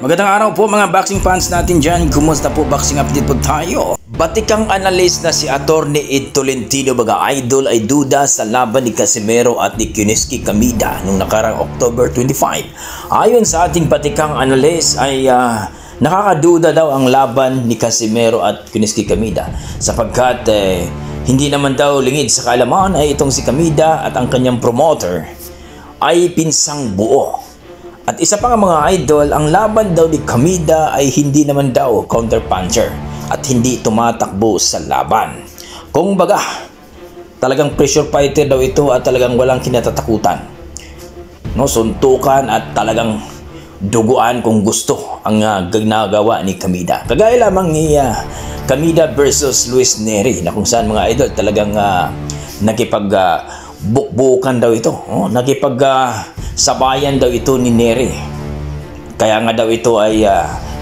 Magandang araw po mga boxing fans natin dyan. Kumusta po, boxing update po tayo? Batikang analyst na si Atty. Ed Tolentino mga idol ay duda sa laban ni Casimero at ni Kuniski Kamida nung nakarang October 25. Ayon sa ating batikang analyst ay nakakaduda daw ang laban ni Casimero at Kuniski Kamida sapagkat hindi naman daw lingid sa kaalaman ay itong si Kamida at ang kanyang promoter ay pinsang buo. At isa pa nga mga idol, ang laban daw ni Kamida ay hindi naman daw counter-puncher at hindi tumatakbo sa laban. Kung baga, talagang pressure fighter daw ito at talagang walang kinatatakutan. No, suntukan at talagang duguan kung gusto ang ginagawa ni Kamida. Kagaya lamang ni Kamida versus Luis Nery na kung saan mga idol talagang bukbukan daw ito. Sabayan daw ito ni Nery. Kaya nga daw ito ay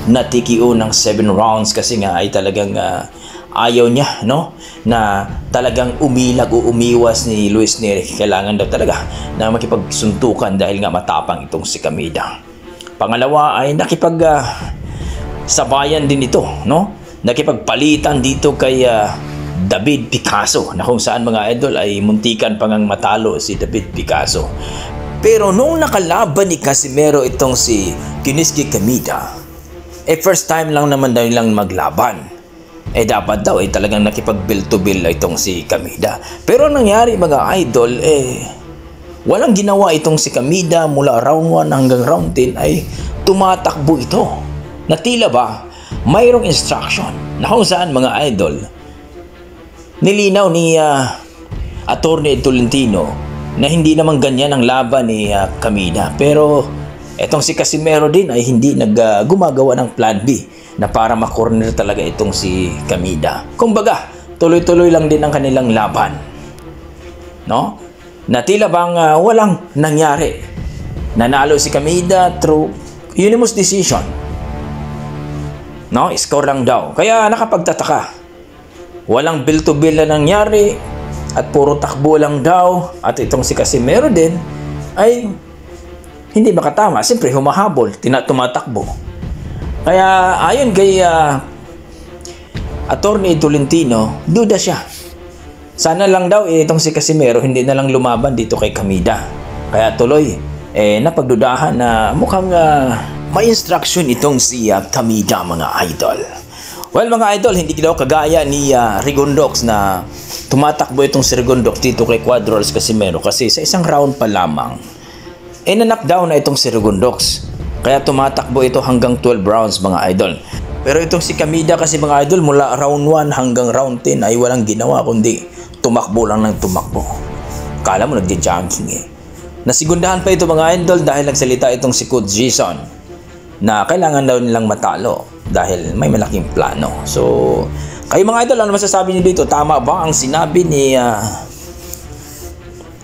natikio ng 7 rounds kasi nga ay talagang ayaw niya, no? Na talagang umilag o umiwas ni Luis Nery. Kailangan daw talaga na makipagsuntukan dahil nga matapang itong si Kamida. Pangalawa ay sabayan din ito, no? Nakipagpalitan dito kay David Picasso na kung saan mga idol ay muntikan pangang matalo si David Picasso. Pero nung nakalaban ni Casimero itong si Kuniski Kamida, first time lang naman daw nilang maglaban. Dapat daw talagang nakipag-bill to bill itong si Kamida. Pero nangyari mga idol, walang ginawa itong si Kamida mula round 1 hanggang round 10 ay tumatakbo ito. Na tila ba mayroong instruction na kung saan mga idol nilinaw ni Atty. Ed Tolentino na hindi naman ganyan ang laban ni Kamida. Pero etong si Casimero din ay hindi gumagawa ng plan B na para makorner talaga itong si Kamida. Kumbaga, tuloy-tuloy lang din ang kanilang laban. No? Na tila bang walang nangyari. Nanalo si Kamida through unanimous decision. No? Score lang daw. Kaya nakapagtataka. Walang bill to bill na nangyari at puro takbo lang daw at itong si Casimero din ay hindi makatama. Siyempre humahabol, tumatakbo. Kaya ayon kay Atty. Tolentino, duda siya. Sana lang daw itong si Casimero hindi na lang lumaban dito kay Kamida. Kaya tuloy napagdudahan na mukhang may instruction itong si Kamida mga idol. Well mga idol, hindi daw kagaya ni Rigondox na tumatakbo itong si Rigondox dito kay Cuadros Casimero kasi sa isang round pa lamang na-knockdown na itong si Rigondox. Kaya tumatakbo ito hanggang 12 rounds mga idol. Pero itong si Kamida kasi mga idol mula round 1 hanggang round 10 ay walang ginawa kundi tumakbo lang ng tumakbo. Kala mo nagja-jogging Nasigundahan pa ito mga idol dahil nagsalita itong si Coach Jason na kailangan daw nilang matalo dahil may malaking plano. So, kayo mga idol, ano masasabi niyo dito? Tama ba ang sinabi ni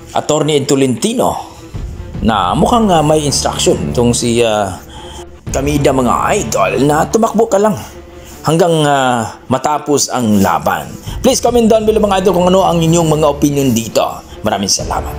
Atty. Ed Tolentino na mukhang may instruction itong si Kamida mga idol na tumakbo ka lang hanggang matapos ang laban? Please comment down below mga idol kung ano ang inyong mga opinion dito. Maraming salamat.